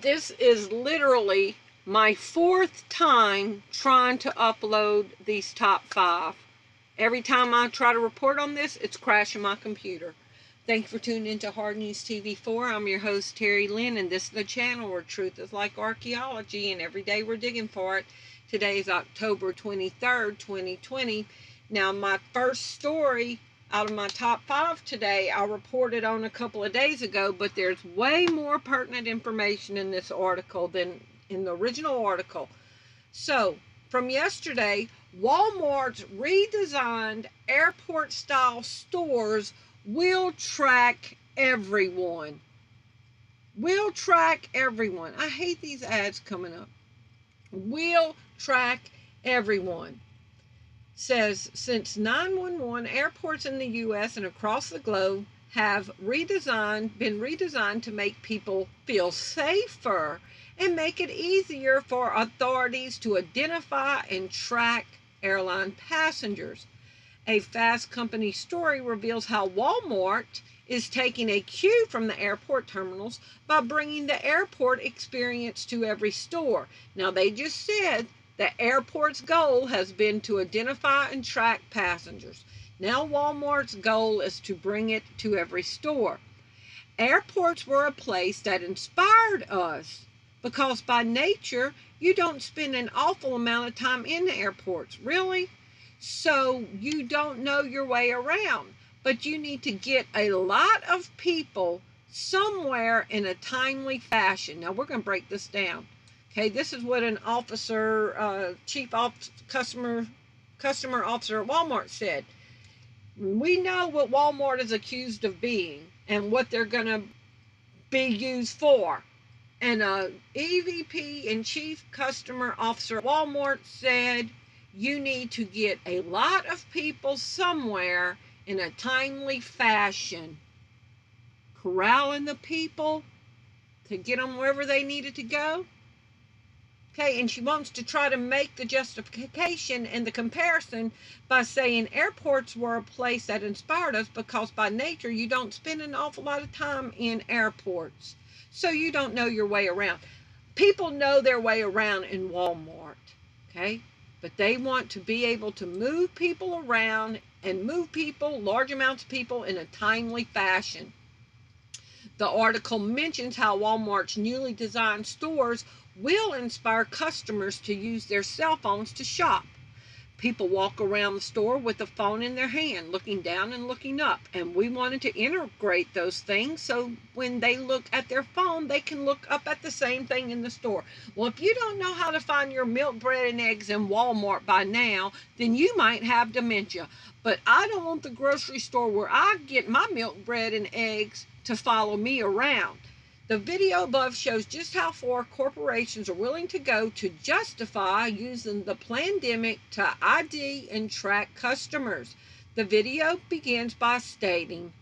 This is literally my fourth time trying to upload these top 5. Every time I try to report on this, it's crashing my computer. Thank you for tuning into HardNews TV4. I'm your host, Terri Lynn, and this is the channel where truth is like archaeology, and every day we're digging for it. Today is October 23rd, 2020. Now, my first story out of my top 5 today, I reported on a couple of days ago, but there's way more pertinent information in this article than in the original article. So, from yesterday, Walmart's redesigned airport-style stores will track everyone. Will track everyone. I hate these ads coming up. Will track everyone. Says since 911, airports in the U.S. and across the globe have been redesigned to make people feel safer and make it easier for authorities to identify and track airline passengers. A Fast Company story reveals how Walmart is taking a cue from the airport terminals by bringing the airport experience to every store. Now, they just said the airport's goal has been to identify and track passengers. Now Walmart's goal is to bring it to every store. Airports were a place that inspired us because by nature, you don't spend an awful amount of time in airports, really. So you don't know your way around, but you need to get a lot of people somewhere in a timely fashion. Now we're going to break this down. Okay, this is what an officer, customer officer at Walmart said. We know what Walmart is accused of being and what they're going to be used for. And EVP and Chief Customer Officer at Walmart said, you need to get a lot of people somewhere in a timely fashion. Corralling the people to get them wherever they needed to go. Okay, and she wants to try to make the justification and the comparison by saying airports were a place that inspired us because by nature you don't spend an awful lot of time in airports. So you don't know your way around. People know their way around in Walmart, okay? But they want to be able to move people around and move people, large amounts of people, in a timely fashion. The article mentions how Walmart's newly designed stores will inspire customers to use their cell phones to shop. People walk around the store with a phone in their hand, looking down and looking up. And we wanted to integrate those things so when they look at their phone, they can look up at the same thing in the store. Well, if you don't know how to find your milk, bread, and eggs in Walmart by now, then you might have dementia. But I don't want the grocery store where I get my milk, bread, and eggs to follow me around. The video above shows just how far corporations are willing to go to justify using the pandemic to ID and track customers. The video begins by stating,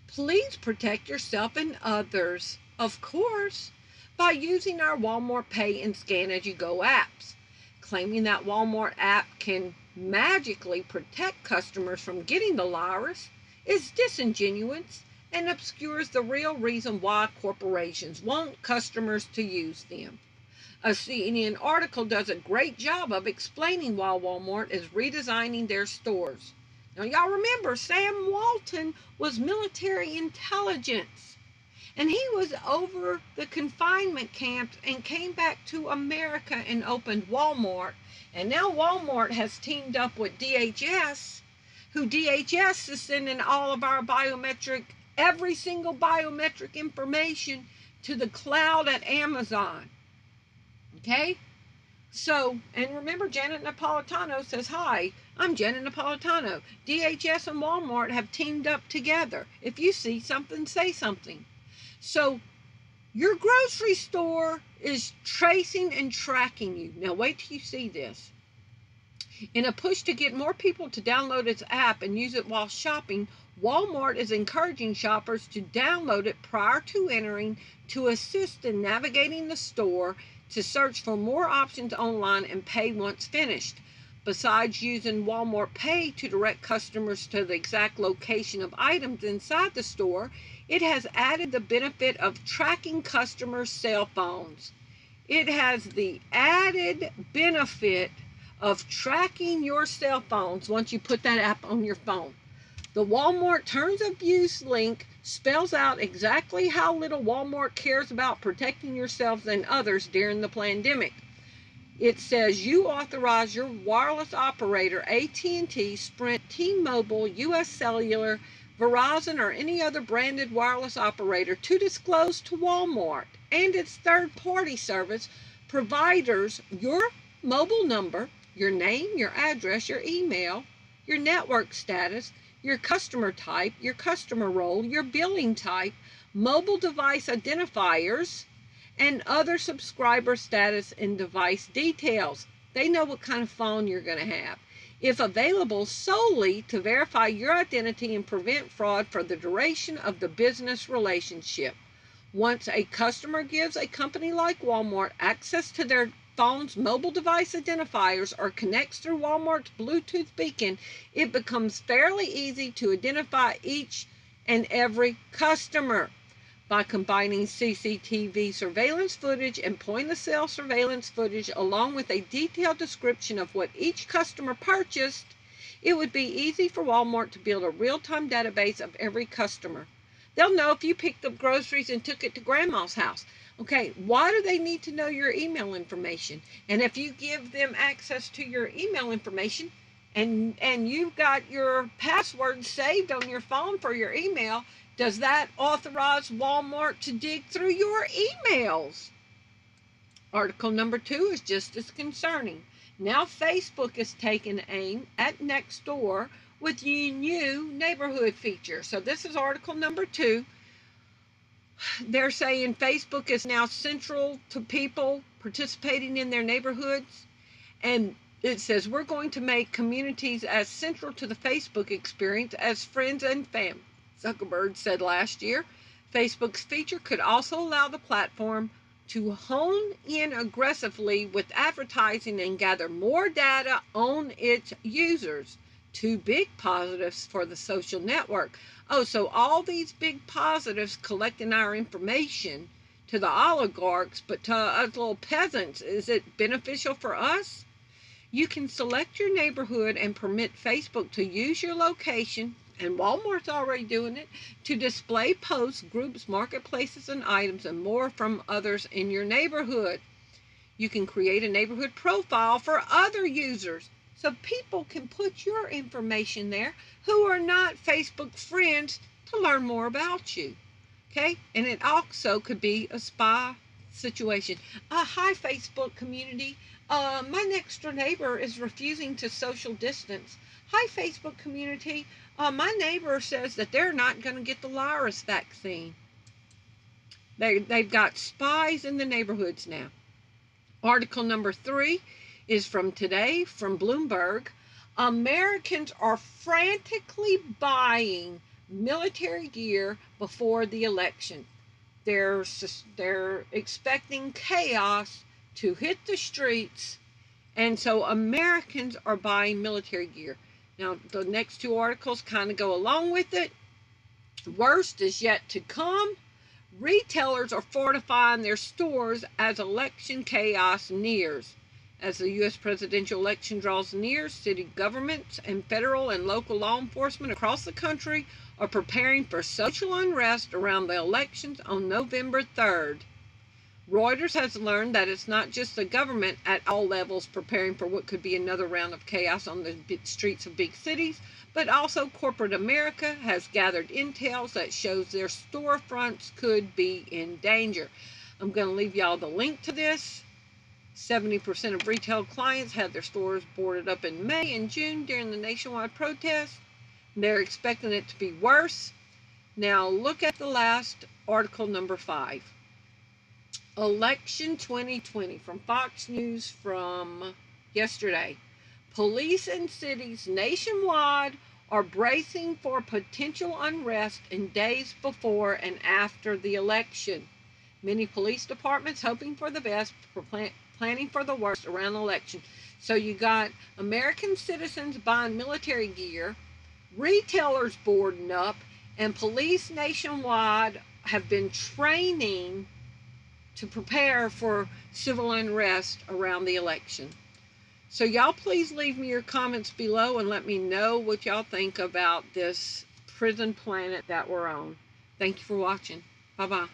please protect yourself and others, of course, by using our Walmart Pay and Scan As You Go apps. Claiming that Walmart app can magically protect customers from getting the virus is disingenuous and obscures the real reason why corporations want customers to use them. A CNN article does a great job of explaining why Walmart is redesigning their stores. Now, y'all remember Sam Walton was military intelligence, and he was over the confinement camps and came back to America and opened Walmart. And now Walmart has teamed up with DHS, who DHS is sending all of our every single biometric information to the cloud at Amazon. Okay? So, and remember, Janet Napolitano says, hi, I'm Janet Napolitano. DHS and Walmart have teamed up together. If you see something, say something. So, your grocery store is tracing and tracking you. Now, wait till you see this. In a push to get more people to download its app and use it while shopping, Walmart is encouraging shoppers to download it prior to entering to assist in navigating the store, to search for more options online and pay once finished. Besides using Walmart Pay to direct customers to the exact location of items inside the store, it has added the benefit of tracking customers' cell phones. It has the added benefit of tracking your cell phones once you put that app on your phone. The Walmart Terms of Use link spells out exactly how little Walmart cares about protecting yourselves and others during the pandemic. It says you authorize your wireless operator, AT&T, Sprint, T-Mobile, US Cellular, Verizon, or any other branded wireless operator to disclose to Walmart and its third-party service providers your mobile number, your name, your address, your email, your network status, your customer type, your customer role, your billing type, mobile device identifiers, and other subscriber status and device details. They know what kind of phone you're going to have, if available, solely to verify your identity and prevent fraud for the duration of the business relationship. Once a customer gives a company like Walmart access to their phone's mobile device identifiers or connects through Walmart's Bluetooth beacon, it becomes fairly easy to identify each and every customer. By combining CCTV surveillance footage and point-of-sale surveillance footage along with a detailed description of what each customer purchased, it would be easy for Walmart to build a real-time database of every customer. They'll know if you picked up groceries and took it to grandma's house. Okay, why do they need to know your email information? And if you give them access to your email information and you've got your password saved on your phone for your email, does that authorize Walmart to dig through your emails? Article number 2 is just as concerning. Now Facebook is taking aim at Nextdoor with the new neighborhood feature. So this is article number 2. They're saying Facebook is now central to people participating in their neighborhoods. And it says we're going to make communities as central to the Facebook experience as friends and family. Zuckerberg said last year. Facebook's feature could also allow the platform to hone in aggressively with advertising and gather more data on its users. 2 big positives for the social network. Oh, so all these big positives collecting our information to the oligarchs, but to us little peasants, is it beneficial for us? You can select your neighborhood and permit Facebook to use your location, and Walmart's already doing it, to display posts, groups, marketplaces, and items, and more from others in your neighborhood. You can create a neighborhood profile for other users, so people can put your information there who are not Facebook friends to learn more about you. Okay? And it also could be a spy situation. Hi, Facebook community. My next door neighbor is refusing to social distance. Hi, Facebook community. My neighbor says that they're not going to get the virus vaccine. They've got spies in the neighborhoods now. Article number 3 is from today, from Bloomberg. Americans are frantically buying military gear before the election. They're expecting chaos to hit the streets, and so Americans are buying military gear. Now, the next 2 articles kind of go along with it. Worst is yet to come. Retailers are fortifying their stores as election chaos nears. As the U.S. presidential election draws near, city governments and federal and local law enforcement across the country are preparing for social unrest around the elections on November 3rd. Reuters has learned that it's not just the government at all levels preparing for what could be another round of chaos on the streets of big cities, but also corporate America has gathered intel that shows their storefronts could be in danger. I'm going to leave y'all the link to this. 70% of retail clients had their stores boarded up in May and June during the nationwide protests. They're expecting it to be worse. Now look at the last article, number 5. Election 2020 from Fox News from yesterday. Police in cities nationwide are bracing for potential unrest in days before and after the election. Many police departments, hoping for the best, planning for the worst around the election. So you got American citizens buying military gear, retailers boarding up, and police nationwide have been training to prepare for civil unrest around the election. So y'all please leave me your comments below and let me know what y'all think about this prison planet that we're on. Thank you for watching. Bye-bye.